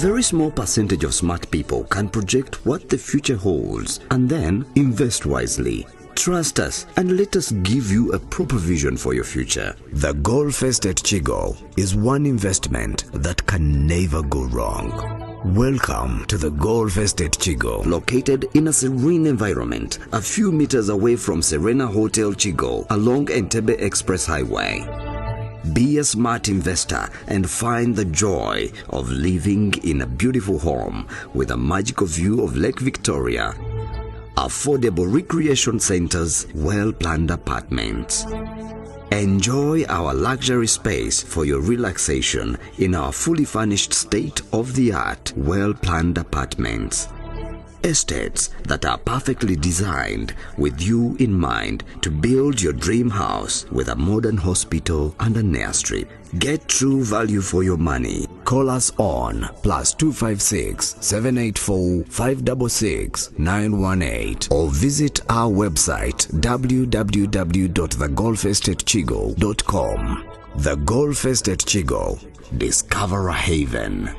very small percentage of smart people can project what the future holds and then invest wisely. Trust us and let us give you a proper vision for your future. The Golf Estate Chigo is one investment that can never go wrong. Welcome to the Golf Estate Chigo, located in a serene environment, a few meters away from Serena Hotel Chigo along Entebbe Express Highway. Be a smart investor and find the joy of living in a beautiful home with a magical view of Lake Victoria, affordable recreation centers, well-planned apartments. Enjoy our luxury space for your relaxation in our fully furnished state-of-the-art, well-planned apartments. Estates that are perfectly designed with you in mind to build your dream house with a modern hospital and an airstrip. Get true value for your money. Call us on +256 784 566 918 or visit our website www.thegolfestatechigo.com. The Golf Estate Chigo. Discover a haven.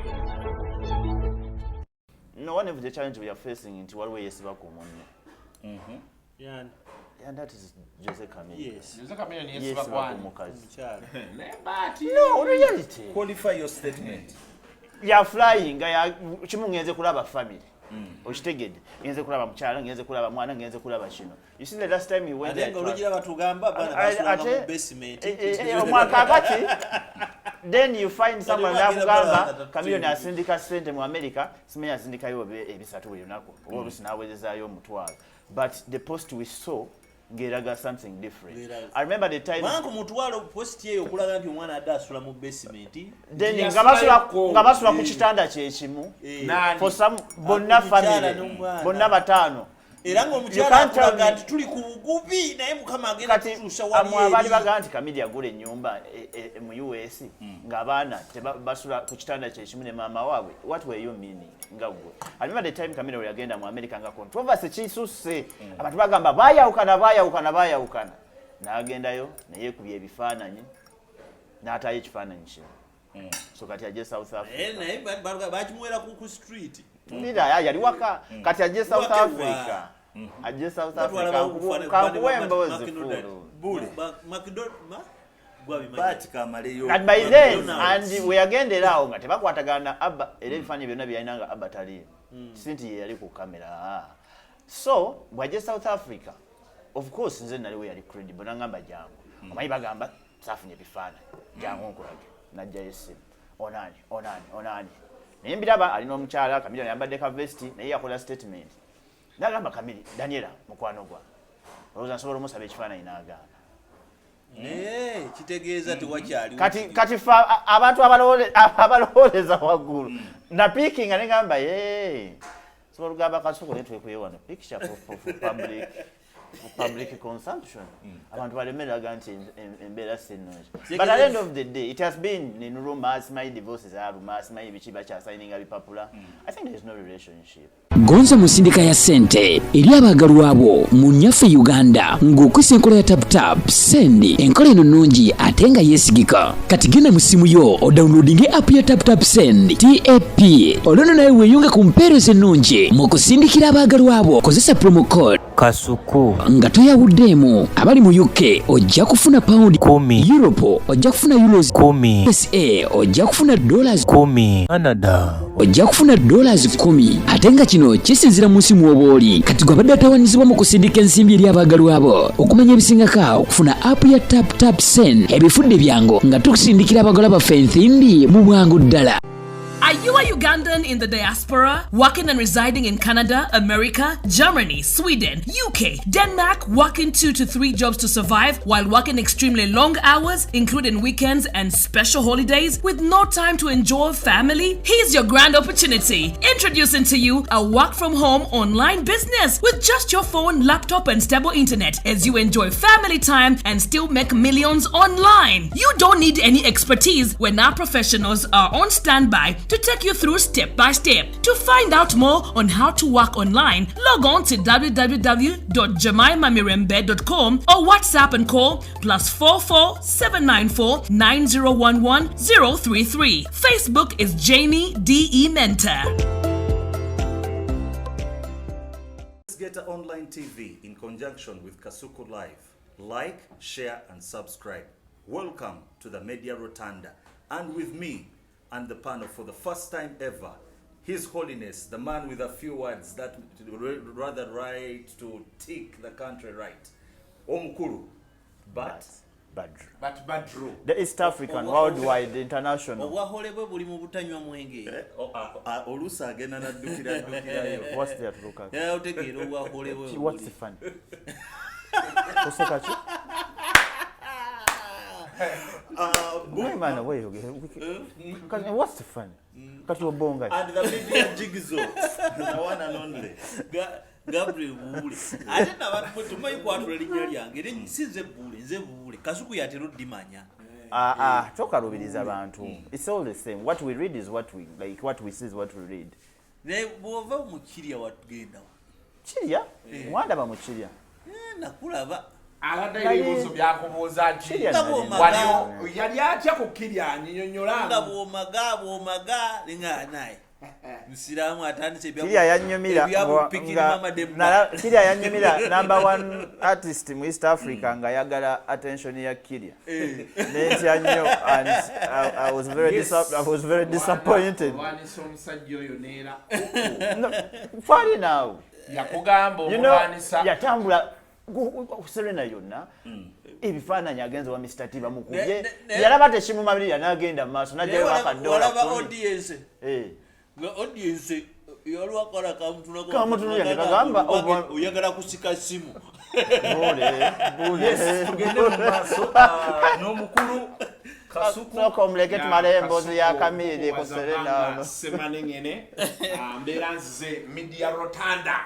No, one of the challenges we are facing into what way is about Yeah. and that is Jose Chameleone. Yes. Jose Chameleone Yes, yes, no, reality. Qualify your statement. You are flying, chimungenze kulaba family. Ochitegede. Ngenze kulaba mchala, ngenze kulaba mwana, ngenze kulaba chino. You see the last time you went there. Adenga olujira batugamba bana basula mu basement. Mwakabati. Then you find someone nakugamba Chameleone asindika sente mu America, simenya asindika yo ebisatu buli nako. Obo sinawezezaayo mutwalo. But the post we saw ngeraga something different. I remember the time Mangu mutwalo post yeyo okulaga nti omwana adasula mu basement. Then ngabasula ku kitanda kyekimu. For some bonna family, bonna batano. Era ngo omukyala akulaga nti tuli ku bugubi naye mukama agenda kutusha wali. Amwe abali baga nti Chameleone agula ennyumba mu US ng'abaana basula ku kitanda kyekimu ne maama waabwe. What were you meaning? Ngagwe. I remember the time Chameleone yagenda mu America nga controversy kisuse. Abantu bagamba bayawukana. N'agendayo naye kubye ebifaananyi n'atayo ekifaananyi kino. So kati aje South Africa. Naye bakimwera ku street. Ndira yali waka kati aje South Africa. Aje South Africa. Kankuwembo zifuru. Bule. But Kamaleyo. And by then, and we agendera awo nga tebakwatagana Abba era ebifaananyi byonna byalina Abba tali. Sinti ye yali ku kamera. So, bwaje South Africa. Of course, nze nali we yali credible nangamba jangu. Omanyi bagamba safunye ebifaananyi. Jangu nkulage. Najja esimu. Onani. Naye mbiraba alina omukyala Chameleone yambadde ka vesti naye yakola statement. Nagamba Chameleone, Daniella mukwano gwa. Olowooza nsobola omusaba ekifaananyi n'agamba. Kitegeeza tewakyali. Kati abantu abalowooleza waggulu. Na picking anegamba sobola ogamba kasuku netwekuye wano. Picture for public consumption. Abantu balemeraga nti embeera sinungi. But at the end of the day, it has been in rumors, my divorces are rumors, my bichiba cha signing a popular. I think there is no relationship. Gonza musindika ya sente eri abagalwa abo mu nnaffe Uganda ng'okozesa enkola ya tap send enkola eno nnungi ate nga yeesigika. Kati genda mu simu yo odownloadinge app ya tap send TAP olwono naye weeyunge ku mpeereza ennungi mu kusindikira abagalwa abo. Kozesa promo code Kasuku nga toyawuddemu. Abali mu UK ojja kufuna pound 10, Europe ojja kufuna euros 10, USA ojja kufuna dollars 10, Canada ojja kufuna dollars 10. Ate nga kino kisinzira mu nsi mw'obaoli. Kati gwe abadde atawaanyizibwa mu kusindika ensimbi eri abagalwa abo. Okumanya ebisingako okufuna app ya tap send ebifudde byangu nga tukusindikira abagalwa baffe ensimbi mu bwangu ddala. Are you a Ugandan in the diaspora, working and residing in Canada, America, Germany, Sweden, UK, Denmark, working 2 to 3 jobs to survive while working extremely long hours, including weekends and special holidays, with no time to enjoy family? Here's your grand opportunity. Introducing to you a work-from-home online business with just your phone, laptop, and stable internet as you enjoy family time and still make millions online. You don't need any expertise when our professionals are on standby to take you through step by step. To find out more on how to work online, log on to www.jemimamirembe.com or WhatsApp and call +44 794 9011 033. Facebook is Jamie DE Mentor. Get Online TV in conjunction with Kasuku Live. Like, share, and subscribe. Welcome to the Media Rotunda. And with me and the panel for the first time ever, His Holiness, the man with a few words that rather right to take the country right. Omukulu, but Badru. The East African, worldwide, international. Obwahole bwe buli mu butanywa mwenge. Olusa agenda naddukira yo. What's there to look at? Yeah, otegeera obwahole bwe. What's the fun? Kuseka ki? Man, wait, what's the fun? Kati obonga. And the media jigsaw, the one and only. Gabriel Bule. Ate nabantu tumanyi kwatula linnya lyange. Era nsinze Bule, nze Bule. Kasuku yatero dimanya. Tokalubiriza abantu. It's all the same. What we read is what we like. What we see is what we read. Ne bwova mu Kirya watugenda wa. Kirya? Mwandaba mu Kirya. Nakulaba. Aladde ebibuuzo byakubuuza ki? Waliwo yali atya ku Kirya annyonnyola. Nga bw'omaga linga naye. Musiramu atandise Kirya yanyumira number one artist in East Africa nga yagala attention ya Kirya. Netya nnyo, and I was very disappointed. Wanisa omusajja oyo neera. Funny now. Yakugamba omulwanisa. Yatambula Serena yonna. Ebifaananyi agenza wa Mr. T bamukubye. Yalaba tekimumabirira n'agenda mu maaso n'ajjayo bakaddola. Walaba audience. Nga audience yalwakala kamutunako kagamba oyagala kusika simu. Tugende mu maaso n'omukulu Kasuku omuleke tumale emboozi ya Chamilli ku Serena. Semanengene mbeera nzize Media Rotunda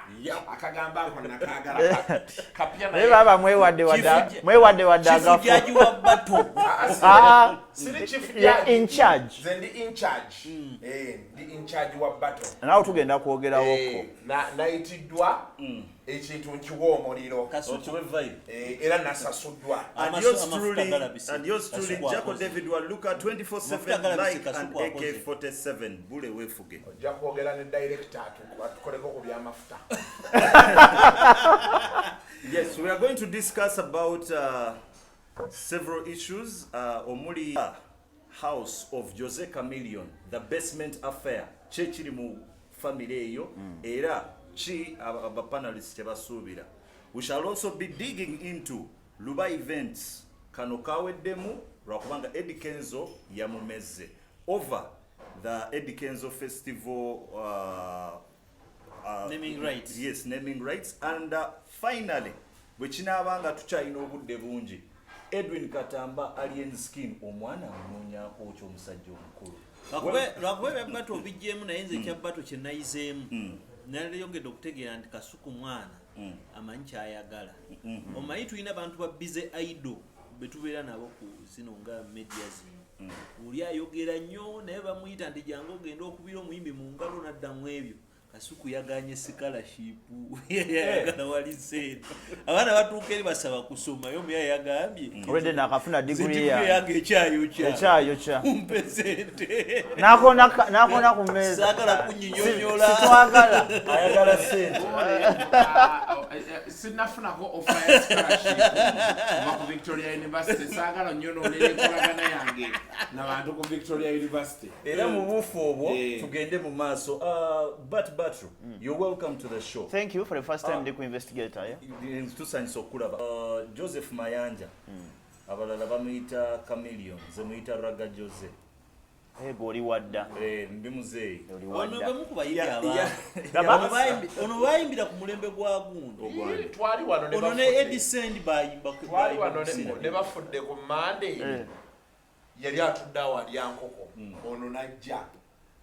akagamba ako nakagala kapya naye baba mwewadde wadde Jaji wa bato. siri chief in charge. Zendi in charge. Ndi in charge wa bato. Naawe tugenda kwogerawo nayitiddwa ekintu nkiwa omuliro. Kasuku Era nasasuddwa. And yours truly, Jaco David Waluka, 24/7 like and AK-47. Bule wefuge. Ojja kwogera ne director atukoleko ku byamafuta. Yes, we are going to discuss about several issues. Omuli house of Jose Chameleone, the basement affair. Chechiri mu family eyo era chi aba panelists tebasuubira. We shall also be digging into Luba events kano kaweddemu lwakubanga Eddie Kenzo yamumeze over the Eddie Kenzo festival naming rights. Yes, naming rights. And finally bwe kinaabanga tukyalina obudde bungi, Edwin Katamba alien skin omwana amunoonyaako ky'omusajja omukulu. Lwakuba ebbato obijjeemu naye nze ekyabbato kye nayizeemu naleyongedde okutegeera nti Kasuku mwana amanyi kyayagala. Omanyi tulina abantu ba bize idol betubeera nabo ku zino nga media zino. Uli ayogera nnyo naye bamuyita nti jangu ogenda okubira omuyimbi mu ngalo naddamu ebyo. Kasuku yaganye scholarship yagala wali sente. Abaana batuuka eri basaba kusoma yo muya yagambye. Already nakafuna degree ya. Ekyayo kya. Mpesente. Nakona ku meza. Sagala kunyinyonyola. Sitwagala. Ayagala sente. Sinafunako offer ya scholarship ku Victoria University. Sagala nnyonolera enkolagana yange n'abantu ku Victoria University. Era mu bufu obwo tugende mu maaso. But you're welcome to the show. Thank you for the first time Ndiku investigator. Tusanyisa okulaba. Joseph Mayanja. Abalala bamuyita Chameleone, ze muyita Raga Jose. Goli wadda. Ndi muzeeyi. Ono bwe mukuba yibya ono bayimbira ku mulembe gwa gundo. Twali wano ne ono ne Edison bayimba ku twali wano ne bafudde ku Monday. Yali atudde awo alya nkoko. Ono najja.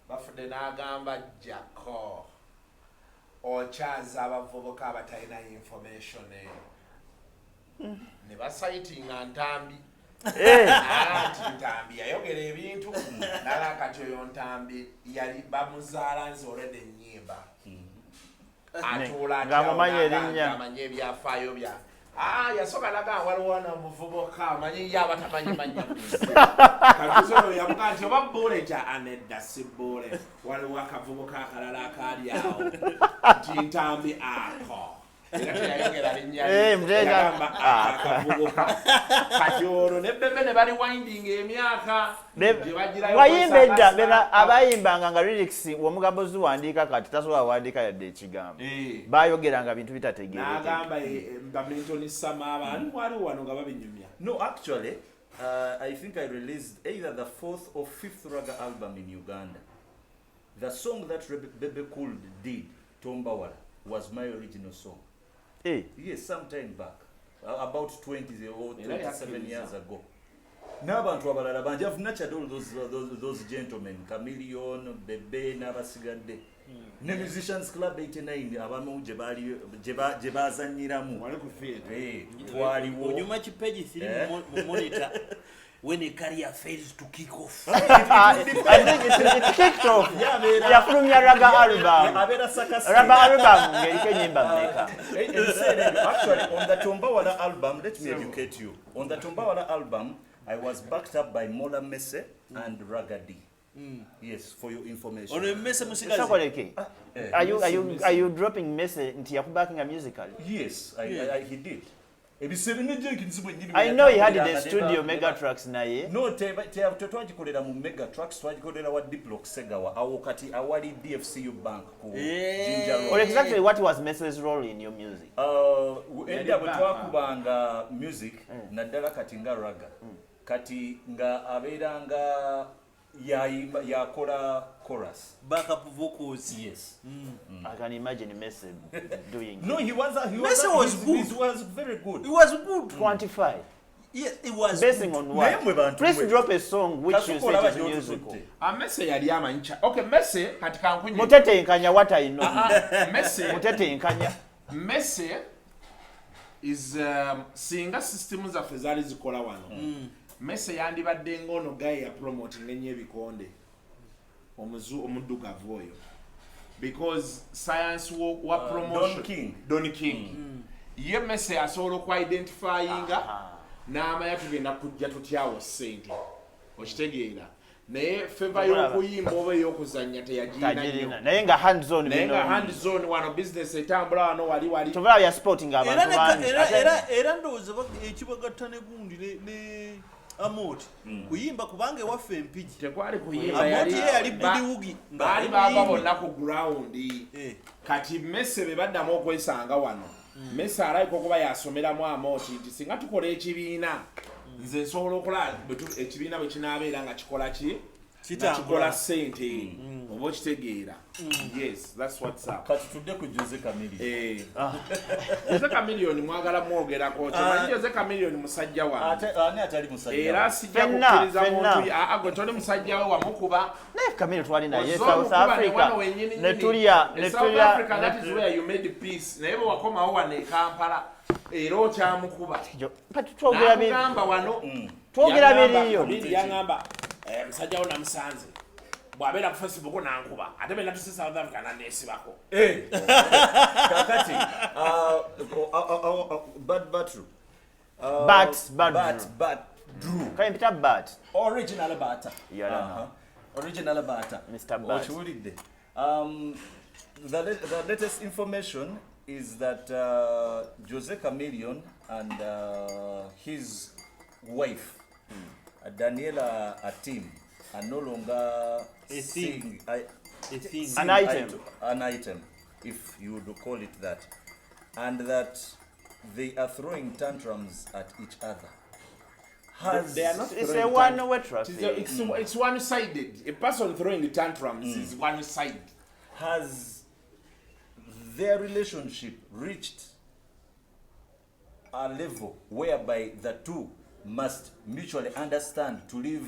Bafudde n'agamba Jaco okyaza abavubuka abatalina information ne basaitinga ntambi Nti Ntambi yayogera ebintu nala kati oyo Ntambi yali bamuzaala nzolede ennyimba atuula amanye ebyafaayo bya yasooka laga waliwo namuvubuka amanyi ye abatamanyi manyamuzi katuzi oyo yamuga nti oba boole kya anedda si boole waliwo akavubuka akalala akaali awo nti Ntambi ako era teyayogera linnyagamba akavubuka kati olwo nebbembe ne bali winding emyaka wayimba edda abayimbanga nga lyrics omugambo ziwandiika kati tasobola wandiika yadde ekigambo bayogeranga bintu bitategeerekeka n'agamba bamentonisama abantu waliwo wano nga babinyumya. No, actually, I think I released either the 4th or 5th Raga album in Uganda. The song that Bebe Cool did, Tombawala, was my original song. Yes, some time back, about 20 or 27 years ago. N'abantu abalala bangi I've nurtured all those gentlemen, Chameleone, Bebe, n'abasigadde. Ne Musicians Club 89 abamu gye bazannyiramu wali ku field twaliwo onyuma kipeji 3 mu monitor when a career fails to kick off. I think it kicked off. Yafulumya Raga album. Raga album ngeriko nyimba mmeka. Actually, on the Tombawala album, let me educate you. On the Tombawala album, I was backed up by Mola Messe and Ragadi. Yes, for your information. Ono Messe musical. Are you dropping Messe into yakubacking a musical? Yes, he did. I know he had the studio Megatrax naye. No, twagikolera mu Megatrax, twagikolera wa Diplox Segawa, awo kati awali DFCU Bank ku Ginger Road. Or exactly what was Messe's role in your music? Edda bwe twakubanga music naddala kati nga raga. Kati nga abeeranga yakola chorus, backup vocals. Yes. I can imagine Messi doing. No, he was good. He was very good. He was good. Quantify. Yes, it was. Basing on what? Please drop a song which you say is musical. Messi yali amanyicha. Okay, Messi katika nkunyi. Mutete nkanya what I know. Messi. Mutete nkanya. Messi is singa systems zaffe zaali zikola wano. Messi yandibadde ngono guy ya promoting enye bikonde. Omuddugavu oyo. Because science wa promotion. Don King. Ye Messi asobola ku identifyinga n'amanya tugenda kujja tutyawo ssente. Okitegeera. Naye favor y'okuyimba oba ey'okuzannya teyagirina. Naye nga hands on. Naye nga hands on wano business etambula wano wali. Tobala ya sporting abantu bangi. Era ndowooza ekibagatta ne gundi ne Amoti kuyimba kubanga ewaffe empigi tekwali kuyimba yali budiwugi baali bava bonna ku ground kati Messi be baddamu okwesanga wano Messi alayiko okuba yasomeramu Amoti nti singa tukola ekibiina nze nsobola okola ekibiina bwe kinaabeera nga kikola ki kikola ssente oba okitegeera. Yes, that's what's up. Kati tudde ku Jose Chameleone. Jose Chameleone mwagala mwogerako kimanyi Jose Chameleone musajja wange ani atali musajja era sijja kukkiriza muntu agotone musajja we wamukuba naye Chameleone twali naye South Africa netulia South Africa, that is where you made peace naye bwe wakomawo wano e Kampala era okyamukuba twogera biri n'agamba wano twogera biriyo yangamba musajja wo namusanze bw'abeera ku Facebook nankuba ate bena tuse South Africa naneesibako kakati but Drew kayempita but original bata original bata Mr. Bat okiwulidde the latest information is that Jose Chameleone and his wife Daniella Atim are no longer an item, if you would call it that, and that they are throwing tantrums at each other. They are not. It's a one-way traffic. It's one-sided. A person throwing tantrums is one-sided. Has their relationship reached a level whereby the two must mutually understand to live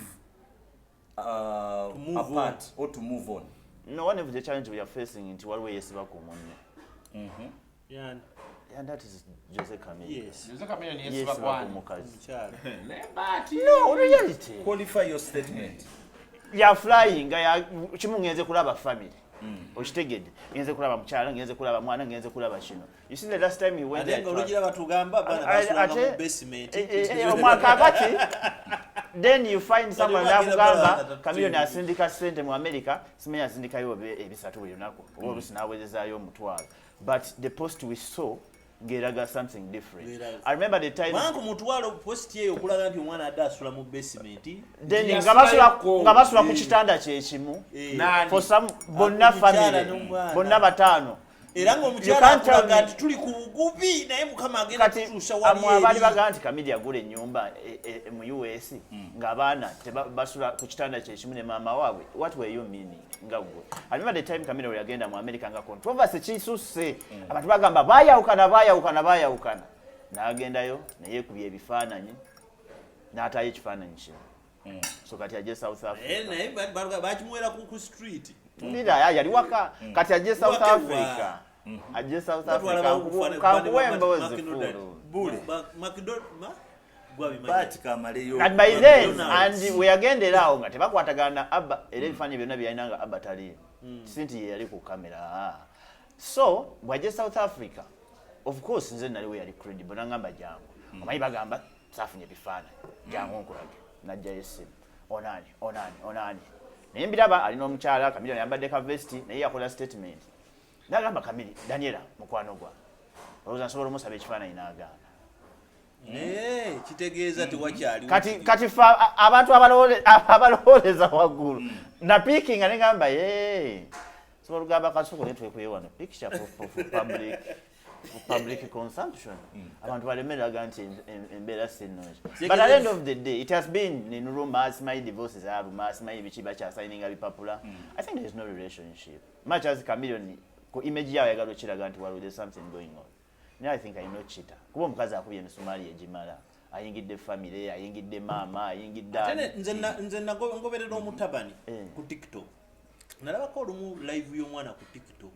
apart or to move on? No, one of the challenges we are facing into what way is about Yeah. And that is Jose Chameleone. Yes. Jose Chameleone Yes, yes bakwani. Omukyala. No, reality. Qualify your statement. Ya flying ya chimu ngenze kulaba family. Okitegedde. Ngenze kulaba mukyala, ngenze kulaba mwana, ngenze kulaba kino. You see the last time you went there. Atenga olugira batugamba bana basulanga mu basement. Omwakakati. Then you find someone nakugamba Chameleone asindika sente mu America, simenya asindika yo ebisatu buli lunaku. Olusi nawezezaayo omutwalo. But the post we saw geraga something different. I remember the time Mangu mutwalo post yeyo okulaga nti omwana adasula mu basement. then ngabasula ku kitanda kyekimu for some bonna family bonna batano Era ng'omukyala akulaga nti tuli ku bugubi naye mukama agenda kutuusa wali eri. Abali baga nti Chameleone agula ennyumba mu US ng'abaana basula ku kitanda kyekimu ne maama waabwe. What were you meaning? Nga gwe. I remember the time Chameleone yagenda mu America nga controversy kisusse. Abantu bagamba baayawukana. N'agendayo ne yeekubya ebifaananyi n'ataayo ekifaananyi kino. So kati ajje South Africa. Naye bakimuwera ku street. Ndira yali waka kati ajje South Africa. Ajje South Africa. Kankuwembozi Bule. Makidot But kamaleyo. And by then, and we again the lao nga tebakwatagana Abba era ebifaananyi byonna byalina nga Abba tali. Sinti ye yali ku kamera. So, bwajje South Africa. Of course, nze nali we yali credible nangamba jangu. Omanyi bagamba safunye ebifaananyi. Jangu nkulage. Najja yesimu. Onani. Naye mbiraba alina omukyala Chameleone yambadde ka vesti naye yakola statement. Nagamba Chameleone Daniella mukwano gwa. Olowooza nsobola omusaba ekifaananyi n'agaana. Kitegeeza tewakyali. Kati fa abantu abalowooleza waggulu. Na picking nga negamba sobola okugamba kasuku ne twekuye wano picture for public consumption. Abantu balemereraga nti embeera sinnungi. But at the end of the day, it has been in rumors, my divorces are rumors, my bichi signing a bipapula. I think there is no relationship. Much as Chameleone, image yawe yagalo kiraga nti there's something going on. Now I think I'm not cheater. Kuba omukazi akubye emisumali ejimala. Ayingidde family, ayingidde mama, ayingidde. Nze ngoberera omutabani ku TikTok. Nalabako olumu live y'omwana ku TikTok.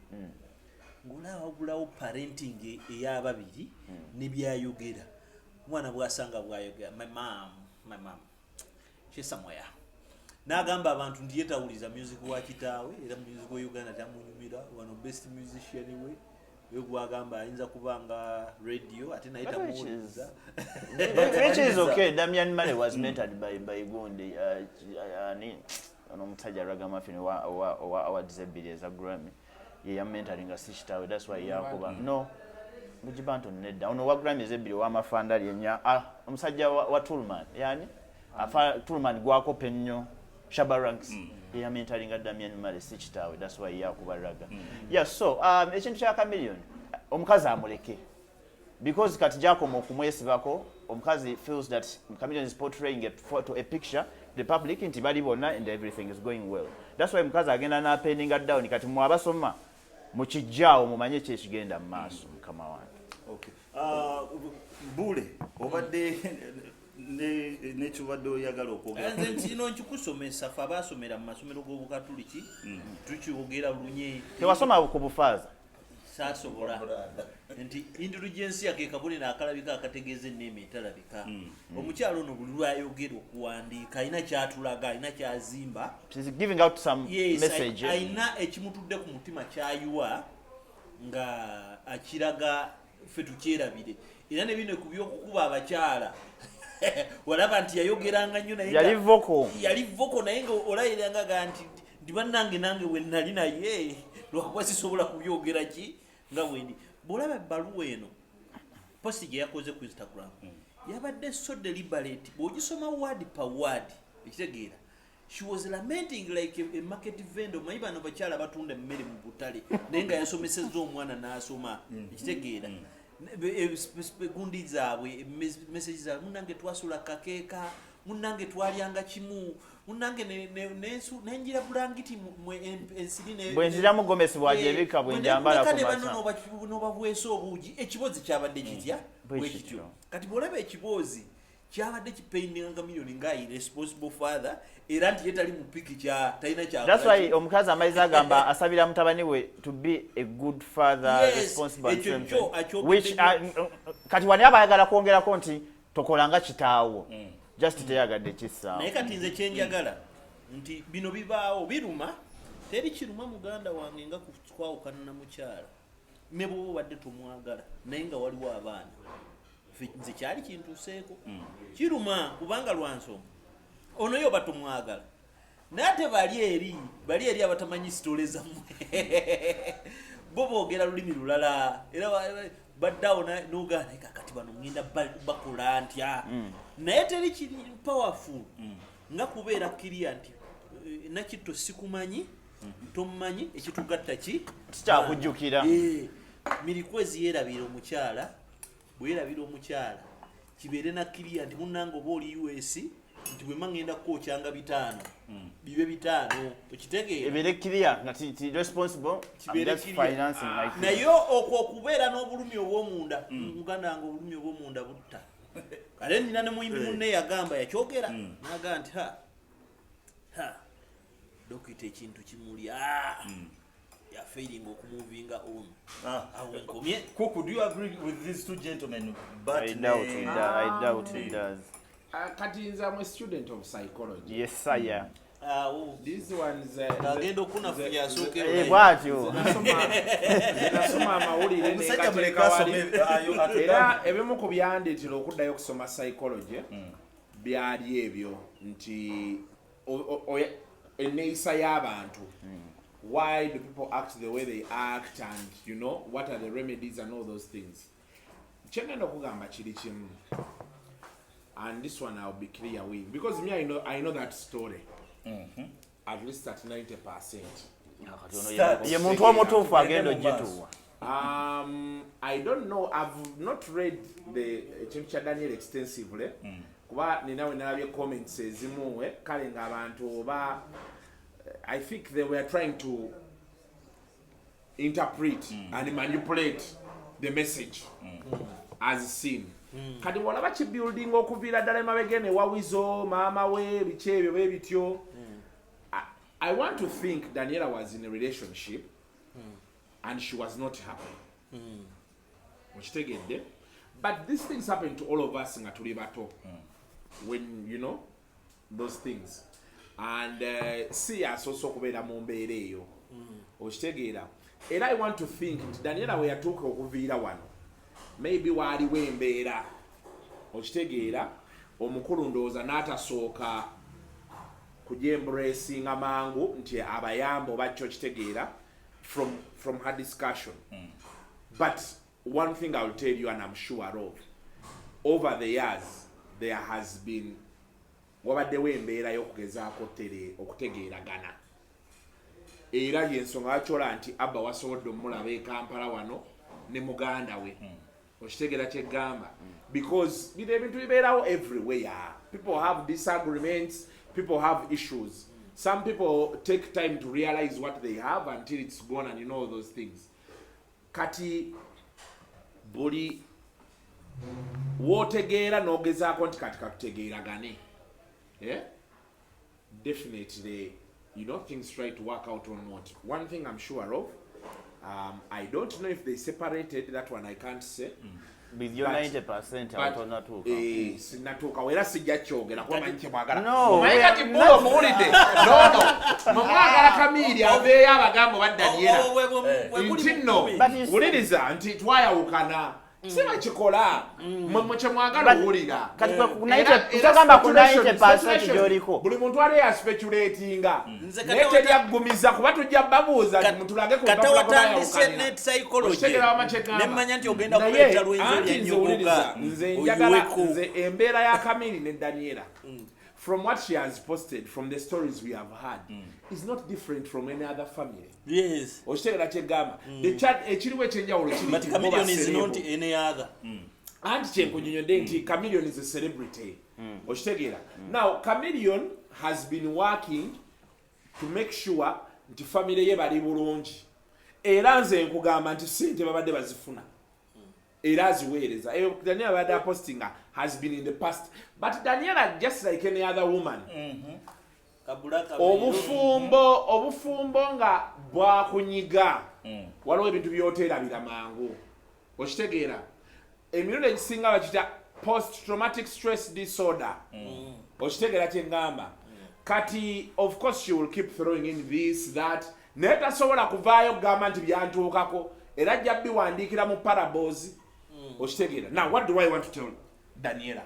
Ngulaba obulawo parenting ey'ababiri ne byayogera. Mwana bwasanga bwayogera my mom she's somewhere. N'agamba abantu ndi yetawuliza music wa kitaawe era music wa Uganda tamunyumira one of best musician anyway. Wegwagamba ayinza kubanga radio ate naye tamuwuliza. Which is okay. Damian Mane was mentored by Gundi. Omusajja Ragamuffin wa disability as a Grammy. Ye mentoring asishitawe. That's why yakuba. No. Mujibanto nedda. Ono wa Grammy ezebiri wa mafanda lyenya. Omusajja wa Toolman. Yani afa Toolman gwako pennyo Shabaranks. Ye mentoring Damian Mane asishitawe. That's why yakuba raga. Yeah, so ekintu kya Chameleone omukazi amuleke. Because kati Jacob okumwesibako omukazi feels that Chameleone is portraying a picture the public nti bali bonna and everything is going well. That's why mukazi agenda na pending down kati mwabasoma mukijjaawo mumanye kyekigenda mu maaso mukama wange. Okay. Bule obadde nekibadde oyagala okwogera. Nze kino nkikusomesa fe abaasomera mu masomero g'obukatuliki tukiwogera lunye. Tewasoma ku bufaaza. Saasobola nti intelligence yake kabulira akalabika akategeeza enneemi etalabika. Omukyalo ono buli lwayogera okuwandiika alina kyatulaga alina kyazimba. She's giving out some message. Alina ekimutudde ku mutima kyayuwa nga akiraga ffe tukyerabire. Era ne bino ku by'okukuba abakyala walaba nti yayogeranga nnyo naye yali vocal naye nga olayiranga nti ndi bannange nange we nali naye lwakuba sisobola kubyogera ki nga bwendi. Bw'olaba ebbaluwa eno posti gye yakoze ku Instagram yabadde so deliberate bw'ogisoma word per word ekitegeera. She was lamenting like a market vendor. Mayi bano bakyala batunda emmere mu butale naye nga yasomesezza omwana n'asoma ekitegeera. Gundi zaabwe message zaabwe munange twasula kakeeka munange twalyanga kimu munange nenjira bulangiti ensiri bwenzira mugomesi bwajebika bwenjambala ku masa no babwesa obuugi ekibozi kyabadde kitya bwekityo. Kati bw'olaba ekibozi kyabadde kipayinga million nga irresponsible father era nti yetali mu piki kya talina kya. That's why omukazi amaizi agamba asabira mutabani we to be a good father, responsible and something. Which kati wani abayagala kwongerako nti tokolanga kitaawo. Just teyagadde kissa. Naye kati nze kyenjagala nti bino bibaawo biruma teri kiruma muganda wange nga kwawukana na mukyala. Me bwo badde tumwagala naye nga waliwo abaana. Nze kyali kintuseeko. Kiruma kubanga lwansonga. Ono yo batumwagala. Nate bali eri abatamanyi story zammwe. Bo boogera lulimi lulala. Era baddawo n'ogaana kati bano ngenda bakola ntya. Naye teri kiri powerful. Nga kubeera clear nti nakitto sikumanyi, tomumanyi ekitugatta ki kikyakujjukira. Mirikwezi yerabira omukyala, bwerabira omukyala kibeere na clear nti munnange oba oli US nti bwe mangenda kukokyanga 5 bibe 5 okitegeera ebeere clear nti responsible just financing like naye okwo okubeera n'obulumi obw'omunda muganda wange obulumi obw'omunda butta kale nina ne muyimbi munne yagamba yakyogera naga nti dokita ekintu kimuli ya failing okumuvinga on. Could you agree with these two gentlemen? But I doubt he does. Kati I'm a student of psychology. Yes, sir. These ones agenda okunafuya asooke bwatyo nasoma amawulire era ebimu ku byandeetera okuddayo okusoma psychology byali ebyo nti enneeyisa y'abantu. Why do people act the way they act, and you know what are the remedies and all those things. Kyengenda okugamba kiri kimu, and this one I'll be clear with, because me I know that story at least at 90%. ye muntu omutuufu agenda ogituwa. I don't know, I've not read the ekintu kya Daniel extensively kuba ninawe nalabye comments ezimu kale nga abantu oba I think they were trying to interpret and manipulate the message as seen. Kadi walaba chi building okuvira ddala mabegene wawizo mama we bichebyo bebityo. I want to think Daniela was in a relationship and she was not happy. But these things happen to all of us nga tuli bato. When you know those things. And see us also kubera mu mbeera eyo okitegeera era I want to think Daniela we yatuuka okuviira wano maybe waaliwo embeera okitegeera omukulu ndowooza n'atasooka kujembracinga mangu nti abayambo bakyo okitegeera from her discussion. But one thing I'll tell you, and I'm sure of, over the years there has been wabaddewo embeera y'okugezaako okutegeeragana era yensonga akyola nti Abba wasobodde omulaba e Kampala wano ne muganda we okitegeera kyegamba because bino ebintu bibeerawo everywhere. People have disagreements, people have issues. Some people take time to realize what they have until it's gone, and you know those things. Kati buli wotegeera n'ogezaako nti kati katutegeeragane. Yeah, definitely, you know, things try to work out on what. One thing I'm sure of, I don't know if they separated, that one I can't say. With your 90% autonatuka. Sinatuka wera sijja kyogera kwa manche mwagala. No. Maika kibulo muulide. No. Mwagala Chamilli aveyo abagambo ba Daniela. Ntino. Uliriza nti twayawukana. Sima chikola. Mwache mwagala uwulira. Kati kutagamba ku 90% gyoliko. Buli muntu ali ya speculatinga. Nete lyagumiza kuba tujja babuuza mutulage ku kata watandise net psychology. Nemmanya nti ogenda kuleta lwenzo lya nyoboka. Nze njagala nze embeera ya Chamilli ne Daniela. From what she has posted, from the stories we have heard, is not different from any other family. Yes. Oshtegera kyegamba. The chat ekiriwe ekyenjawulo kiri. But Chameleone is not any other. And kyenkunyonyodde nti Chameleone is a celebrity. Oshtegera. Now Chameleone has been working to make sure nti family ye bali bulungi. Era nze nkugamba nti sente babadde bazifuna. era aziweereza. Daniela Bada posting has been in the past. But Daniela, just like any other woman, obufumbo nga bwakunyiga waliwo ebintu byoteerabira mangu okitegeera emirundi egisinga bakita post traumatic stress disorder okitegeera kyengamba kati of course she will keep throwing in this that naye tasobola kuvaayo kugamba nti byantuukako era ajja biwandiikira mu parables okitegeera. Now what do I want to tell Daniela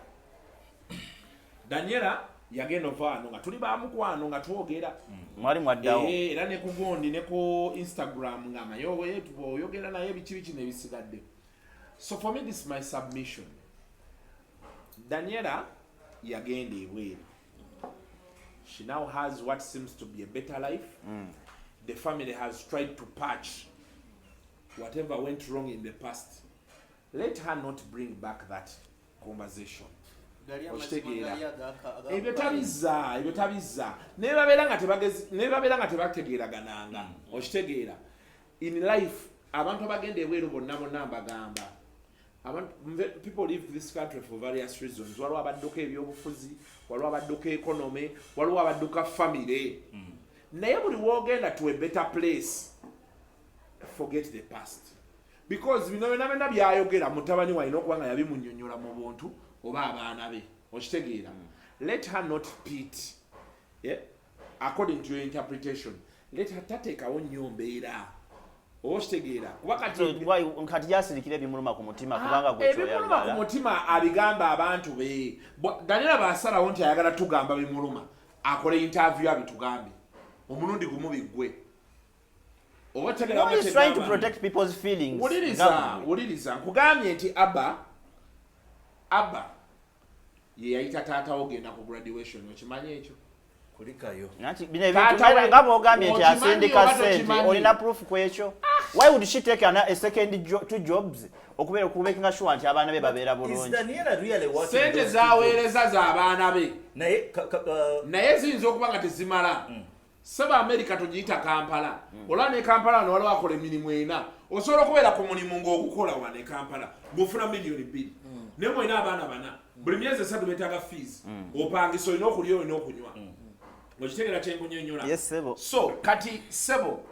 yagenda ovaano nga tuli bamukwano nga twogera mwali mwaddawo era ne ku Gondi ne ku Instagram nga mayowe tuboyogera naye biki nebisigadde. So for me this is my submission. Daniela yagenda ebweru. She now has what seems to be a better life. The family has tried to patch whatever went wrong in the past. Let her not bring back that conversation. Ebyo tabizza nebabeera nga tebategeeragananga okitegeera. In life abantu abagenda ebweru bonna mbagamba people leave this country for various reasons. Waliwo abadduka ebyobufuzi, waliwo abadduka economy, waliwo abadduka family. Naye buli woogenda to a better place, forget the past. Because bino byonna byayogera mutabani walina okuba nga yabimunnyonnyola mu buntu oba abaana be okitegeera. Let her not pit, according to your interpretation. Let her tateekawo nnyo mbeera okitegeera kuba kati yasirikira ebimuluma ku mutima kubanga ebimuluma ku mutima abigamba abantu be. Daniela basalawo nti ayagala tugamba bimuluma akole interview abitugambe omulundi gumu biggwe. No, he's trying to protect people's feelings. Wuliriza nkugambye nti Abba ye yayita taata ogenda ku graduation okimanyi ekyo kulikayo nga bwogambye nti asindika sente olina proof ku ekyo. Why would she take a second two jobs okubeera okumakinga sure nti abaana be babeera bulungi? Sente zaweereza z'abaana be naye ziyinza okuba nga tezimala. Saba America tugiyita Kampala. Olwa ne Kampala no waliwo akola emirimu ena. Osobola okubeera ku mulimu ng'ogukola wa ne Kampala ng'ofuna miliyoni 2. Ne mwina abaana bana. Buli myezi 3 betaaga fees. Opangisa olina okulya olina okunywa. Okitegeera kyenkunyonnyola. Yes, sebo. So kati sebo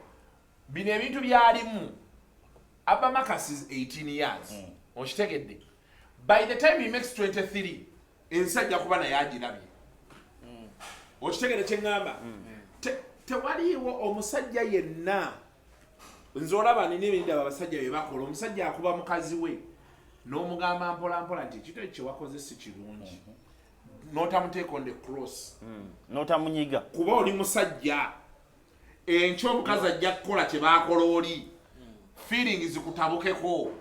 bino ebintu byalimu Abba Marcus is 18 years. Okitegedde. By the time he makes 23 ensajja kuba naye agirabye. Okitegedde kyengamba. Tewaliwo omusajja yenna nze olaba n'ebintu abasajja bye bakola. Omusajja akuba mukazi we n'omugamba mpola nti ekito ekyo wakoze si kirungi. N'otamuteeka on the cross. N'otamunyiga. Kuba oli musajja enkyo omukazi ajja kukola kye baakola oli. Feelings kutabukeko.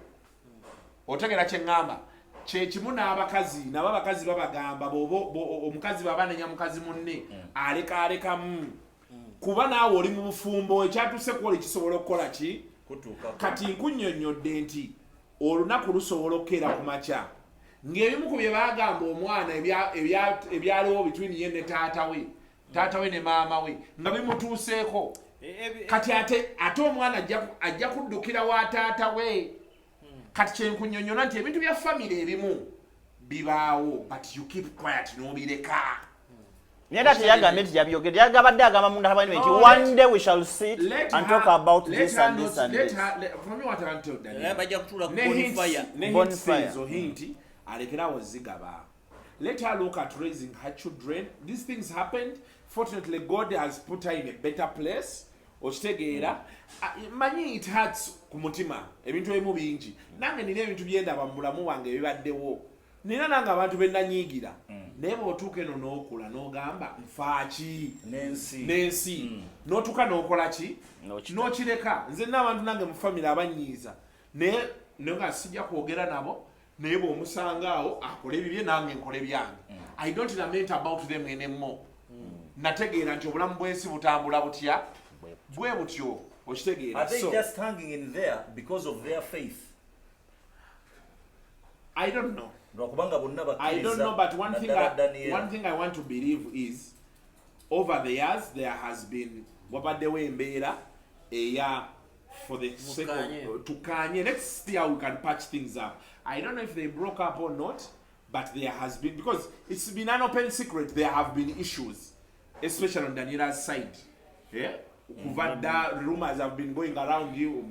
Otegera kye ngamba. Kye kimu n'abakazi nabo abakazi babagamba omukazi babanenya mukazi munne alekamu. Kuba naawe oli mu bufumbo ekyatuse kukola ekisobola okukola ki kati nkunnyonnyodde nti olunaku lusobola okukeera ku makya ng'ebimu ku bye baagamba omwana ebyaliwo between ye ne taata we ne maama we nga bimutuuseeko kati ate omwana ajja kuddukira wa taata we. Kati kyenkunnyonnyola nti ebintu bya family ebimu bibaawo but you keep quiet n'obireka. Nyenda teyagambye nti yabyogedde yagabadde agamba munda habani nti one day we shall sit and talk about this and this and this. For me what I want to tell Daniel. Bajja kutula ku bonfire. Bonfire. Hinti alekerawo zigaba. Let her look at raising her children. These things happened. Fortunately God has put her in a better place. Okitegeera manyi it hurts ku mutima ebintu ebimu bingi. Nange nina ebintu byendaba mu bulamu bwange ebibaddewo. Nina nange abantu bennanyiigira. Naye bw'otuuka eno n'okula n'ogamba nfaaki n'ensi n'otuuka n'okola ki n'okireka. Nze n'abantu nange mu famire abanyiiza naye nga sijja kwogera nabo naye bw'omusangaawo akola ebibye nange nkola ebyange. I don't lament about them anymore. Nategeera nti obulamu bw'ensi butambula butya bwe butyo okitegeera. Are they just hanging in there because of their faith? I don't know. I don't know, but one thing I want to believe is over the years there has been wabaddewo embeera eya for the sake of to Kanye. Let's see how we can patch things up. I don't know if they broke up or not, but there has been, because it's been an open secret, there have been issues, especially on Daniella's side. Yeah? Rumors have been going around you.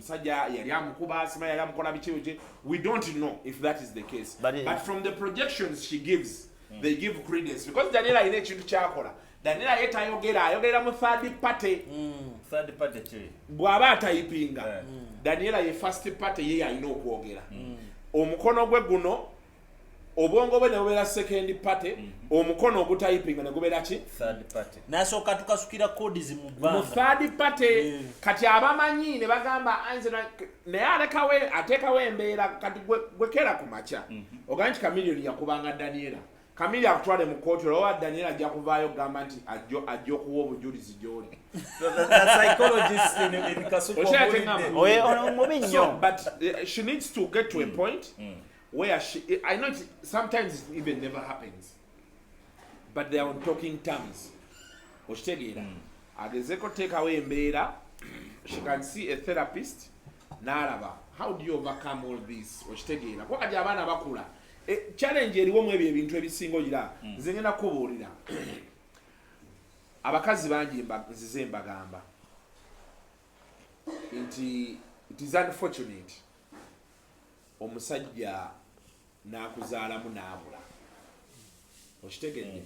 We don't know if that is the case. But from the projections she gives, they give credence. Because Daniella is a chakora. Daniella is a third party. Third party. Bwaba typinga. Daniella is first party. Yeah, I know kwogera. Omukono gwe guno obongo bwe nebera second party, omukono ogutayipinga negubera ki third party. Nasooka tukasukira kodi zimubbanga. Mu third party kati abamanyi ne bagamba anze naye alekawe atekawe embeera kati gwekera ku macha. Oganji Chameleone yakubanga Daniella. Chameleone akutwale mu kooti olwa Daniella ajja kuvaayo gamba nti ajja okuwa obujulizi gy'oli. The psychologist in Kasuku. So, but she needs to get to a point where I know sometimes it even never happens, but they are on talking terms. Agezeko take away embeera, she can see a therapist. Naraba, how do you overcome all this? Oshitegeera kwa kati abaana bakula. Challenge eriwo mu ebintu ebisingo gira. Nze ngenda kubuulira. Abakazi bangi nzize mbagamba. It is unfortunate. Omusajja nakuzaalamu n'abula. Okitegedde?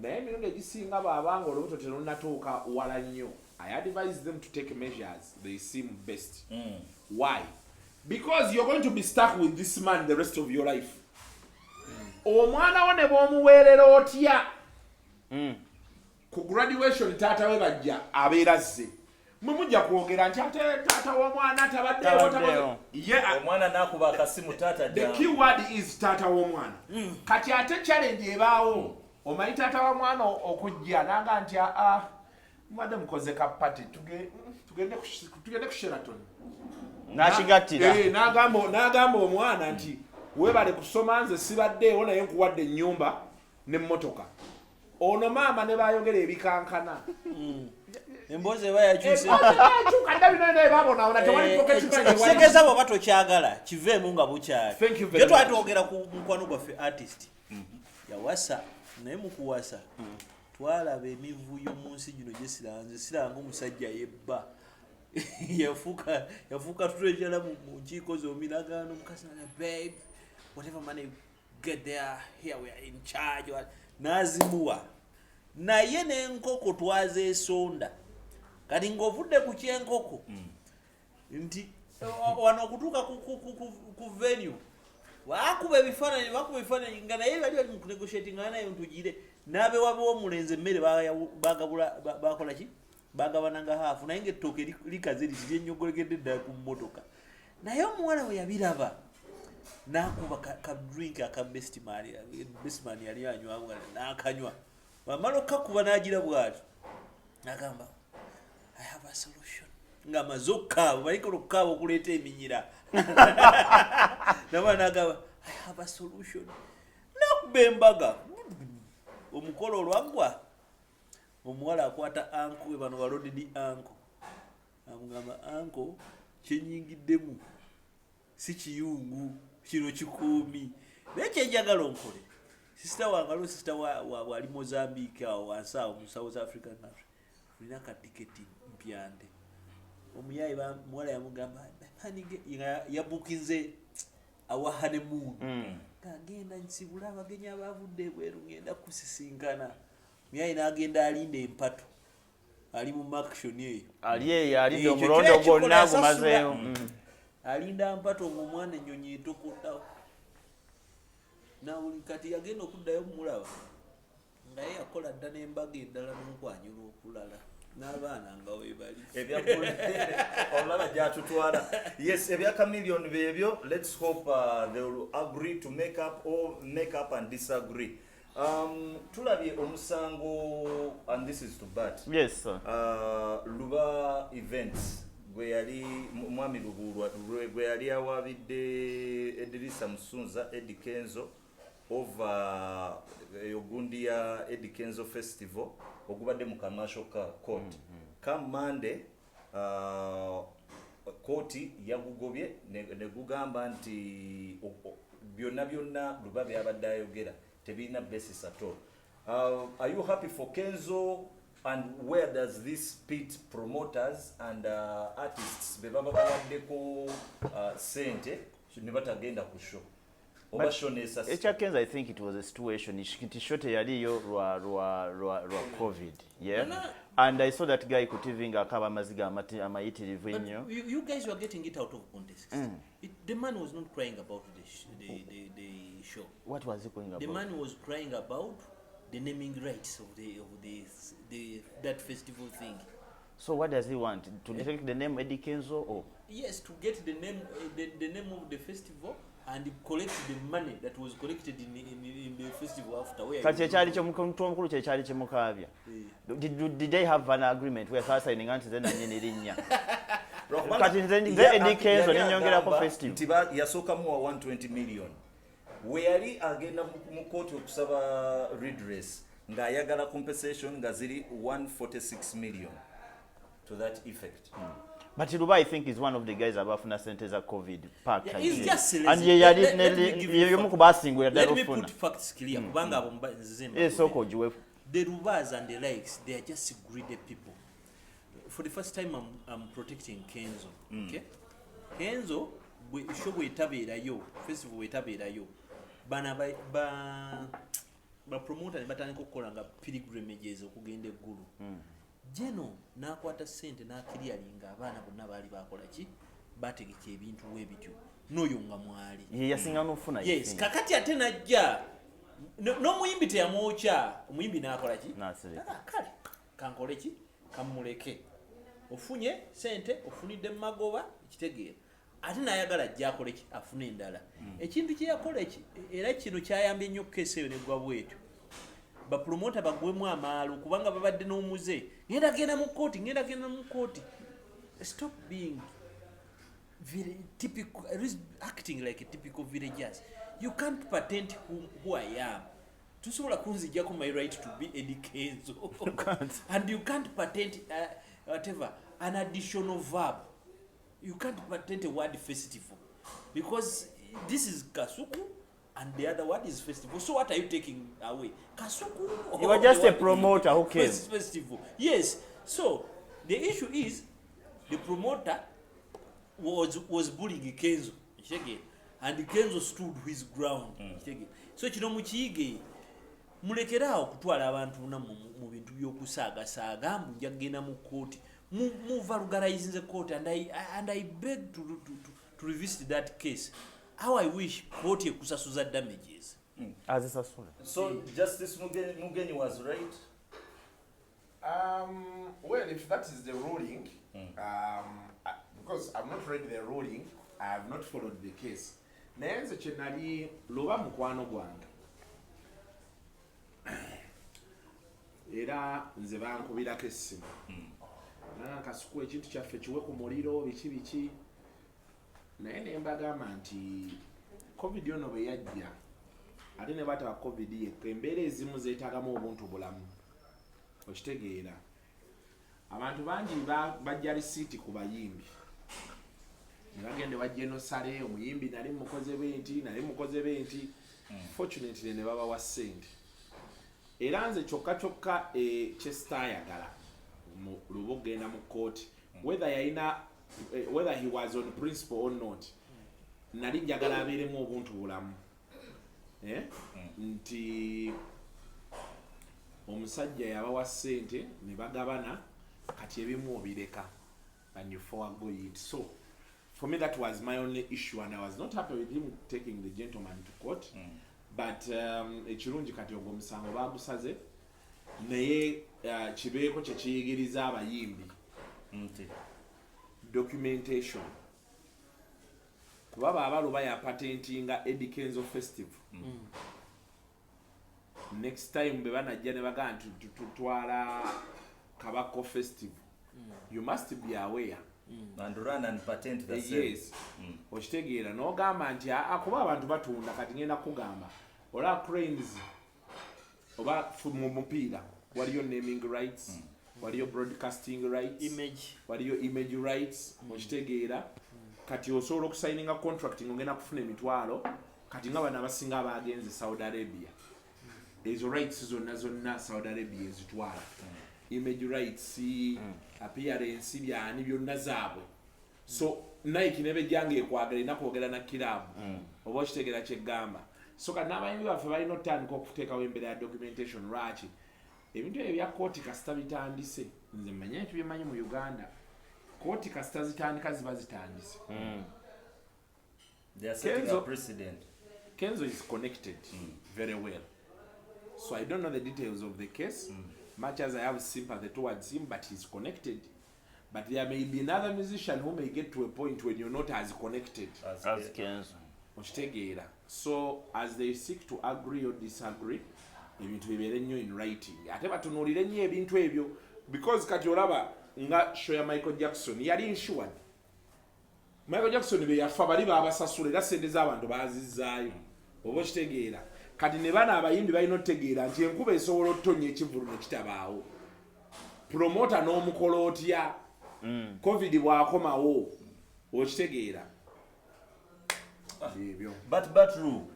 Naye emirundi egisinga baabanga olubuto terunatuuka wala nnyo. I advise them to take measures they seem best. Why? Because you're going to be stuck with this man the rest of your life. Omwana wo ne bw'omuweerera otya. Ku graduation taata we bajja abeera zze. Mwe mujja kwogera nti ate taata w'omwana tabaddeewo. Omwana n'akuba akasimu taata. The key word is taata w'omwana. Kati ate challenge ebaawo. Omanyi taata w'omwana okujja n'aga nti mwadde mukoze ka party tugende ku Sheraton. N'akigattira. N'agamba omwana nti weebale kusoma nze sibaddeewo naye nkuwadde ennyumba n'emmotoka. Ono maama ne bayogera ebikankana. Emboozi eba yakyuse. Ekitegeeza bw'oba tokyagala kiveemu nga bukyali. Ye twatwogera ku mukwano gwaffe artist. Yawasa naye mu kuwasa twalaba emivuyo mu nsi gino gye siranga omusajja yebba. yafuuka tutwejala mu nkiiko zombi n'agamba omukazi babe whatever money you get there here we are in charge. N'azimuwa naye n'enkoko twazeesonda kati ng'ovudde ku kyenkoko nti wano okutuuka ku venue bakuba ebifaananyi nga naye bali mu kunegotiating naye ntugire n'abewabewo omulenzi emmere bakola ki bagabananga haafu naye ng'ettooke likaze liti lyenyogolegedde ddala ku mmotoka naye omuwala we yabiraba n'akuba ka drink aka bestman yali anywamu n'akanywa wamala okkakuba n'agira bw'ati n'agamba I have a solution nga amaze okukaaba balikola okukaaba okuleeta eminyira naba n'agamba I have a solution n'akuba embaga omukolo olwaggwa omuwala akwata anko we bano balodedi anko amugamba anko kyenyingiddemu si kiyungu kino kikuumi naye kyenjagala onkole sisita wangalo sisita wali Mozambique awo wansi awo mu South African country olina katiketi mpyande omuyayi muwala yamugamba yabukinze awa honeymoon ngagenda nsibula abagenyi abavudde ebweru ngenda kusisinkana muyayi n'agenda alinda empato ali mu makshoni eyo alinde omulondo gwonna gumazeeyo alinda mpato ng'omwana ennyonyi etokotawo nawuli kati yagenda okuddayo mumulaba naye yakola dda n'embaga endala n'okwanyula okulala n'abaana nga weebali olaba gyatutwala. Yes, ebya Chameleone beebyo. Let's hope they will agree to make up and disagree. Tulabye omusango, and this is to Bat. Yes sir. Luba events gwe yali mwami Lugulwa gwe yali awabidde Edrisa Musunza Eddie Kenzo over Yogundia Eddie Kenzo Festival ogubadde mu commercial court. Come Monday kooti yagugobye ne gugamba nti byonna luba byabadde ayogera tebirina basis at all. Are you happy for Kenzo, and where does this pit promoters and artists bebaba bawaddeko sente ne batagenda ku show? Kenzo, I think it was a situation. Shote yaliyo rwa COVID, yeah. And I saw that guy kutivinga akaba maziga amayitirivu nnyo. You guys were getting it out of context. The man was not crying about the show. What was he crying about? The man was crying about the naming rights of that festival thing. So what does he want? To take the name Eddie Kenzo, or? Yes, to get the name of the festival and collect the money that was collected in the festival after. Did they have an agreement where sasa iningante zena nyenirinnya? Kati nze Eddie Kenzo ninyongera ko festival. Tiba yasoka mu 120 million. Weyali agenda mu court okusaba redress nga ayagala compensation nga ziri 146 million to that effect. But Luba, I think, is one of the guys above sente za COVID pack. Yeah, he's just silly. And let me put facts clear. The Lubas and the likes, they are just greedy people. For the first time, I'm protecting Kenzo. Okay? Kenzo, show wetabirayo, festival wetabirayo. Bana ba promoter bataniko kolanga pilgrimages okugenda eggulu. Jeno nakwata sente nakirialinga abaana bonna baali bakola ki bategeka ebintu webityo noyo nga mwali yasinga nofuna. Yes, kakati ate najja n'omuyimbi teyamwokya, omuyimbi nakola ki kale kankole ki kamuleke ofunye sente ofunidde magoba ekitegeera ate nayagala ajja akole ki afune endala ekintu kyeyakola ki era kino kyayambye nnyo kkeesi eyo negwa bwetyo bapromota bagwemu amaalo kubanga babadde n'omuze ngenda genda mu kooti. Stop being very typical, acting like a typical villagers. You can't patent who I am. Tusobola kunzijjako my right to be Eddie Kenzo. And you can't patent whatever an additional verb. You can't patent a word festival because this is Kasuku and the other one is festival. So what are you taking away? Kasuku? You are just a promoter, who cares? Festival. Yes. So the issue is the promoter was bullying Kenzo. And Kenzo stood his ground. So kino mukiige mulekerawo kutwala abantu mu bintu by'okusaagasaaga mbu njagenda mu kooti mu vulgarize the court and I beg to revisit that case. How I wish court ekusasuza damages. As a sasula. So Justice Mugenyi was right. Well, if that is the ruling, because I've not read the ruling, I have not followed the case. Nayenze chenali loba mukwano gwange. Era nze bankubirako essimu. Kasuku ekintu kyaffe kiwe ku muliro biki. Naye ne mbagamba nti COVID ono bwe yajja ate ne bataba COVID yekka embeera ezimu zeetaagamu obuntu bulamu okitegeera abantu bangi bajja lisiiti ku bayimbi ne bagende bajja eno sale omuyimbi nali mukoze benti fortunately ne babawa ssente era nze kyokka kyesitaayagala mu luba okgenda mu kooti whether he was on principle or not nali njagala abeeremu obuntu bulamu nti omusajja yabawa ssente ne bagabana kati ebimu obireka and you forego it. So for me that was my only issue and I was not happy with him taking the gentleman to court. But ekirungi kati ogwo omusango bagusaze naye kibeeko kye kiyigiriza abayimbi documentation kuba baba ya patentinga Eddie Kenzo Festival next time be banajja ne bagamba nti tutwala Kabako Festival you must be aware and run and patent the same. Yes okitegeera n'ogamba nti akuba abantu batunda kati ngenda kugamba ola cranes oba mu mupiira waliyo naming rights waliyo broadcasting rights image waliyo image rights okitegeera kati osobola okusigninga contract ng'ogenda kufuna emitwalo kati nga bano abasinga abagenze Saudi Arabia ezo rights zonna Saudi Arabia ezitwala image rights appearance byani byonna zaabwe so Nike nebe jange ekwagala ina kwogera na kilabu oba okitegeera kyegamba so kati n'abayimbi baffe balina otandika okuteekawo embera ya documentation lwaki ebintu ebyo bya kooti kasita bitandise nze mmanyi ebintu byemanyi mu Uganda kooti kasita zitandika ziba zitandise They are setting a precedent. Kenzo is connected very well. So I don't know the details of the case, much as I have sympathy towards him, but he's connected. But there may be another musician who may get to a point when you're not as connected as Kenzo. So as they seek to agree or disagree, ebintu bibere nnyo in writing. Ate batunuulire nnyo ebintu ebyo because kati olaba nga show ya Michael Jackson yali insured. Michael Jackson be yafa bali babasasula era sente z'abantu bazizaayo oba okitegeera kati ne bana abayimbi balina otegeera nti enkuba esobola otonya ekivulu nekitabaawo promota n'omukola otya covid bwakomawo okitegeera ebyo But Ru,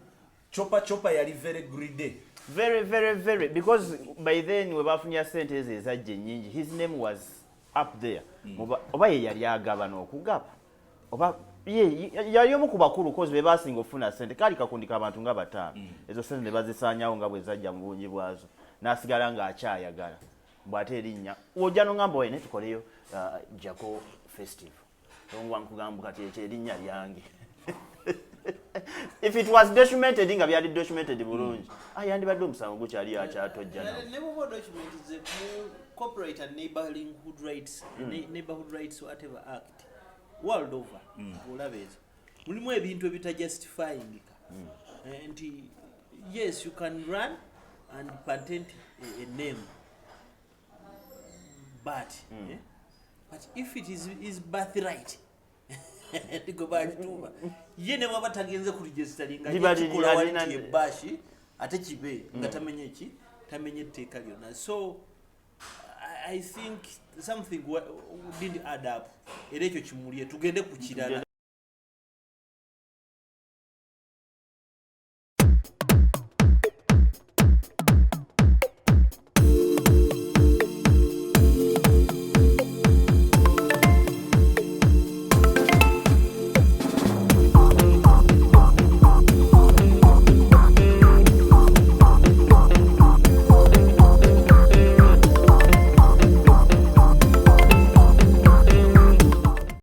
Chopa yali very greedy. Very because by then we bafunya sente ezajje nyingi his name was up there oba ye yali agaba n'okugaba oba yali omu ku bakulu kozi be basinga ofuna sente kali kakundika abantu nga bataano ezo sente ne bazisaanyawo nga bwe zajja mu bungi bwazo n'asigala ng'akyayagala bw'ate erinnya ojja n'ongamba waine tukoleyo Jaco festival nkugamba kati ekyo erinnya lyange if it was documented nga byali documented bulungi yandibadde omusango gukyali akyatojja ne bwoba documented ku corporate and neighborhood rights whatever act world over olabe ezo mulimu ebintu ebitajustifying nti yes you can run and patent a name but if it is his birthright go back to ye ne baba tagenze ku registeringa kikola wali bashi ate kibe nga tamenye etteeka lyonna so I think something didn't add up era ekyo kimulye tugende ku kirala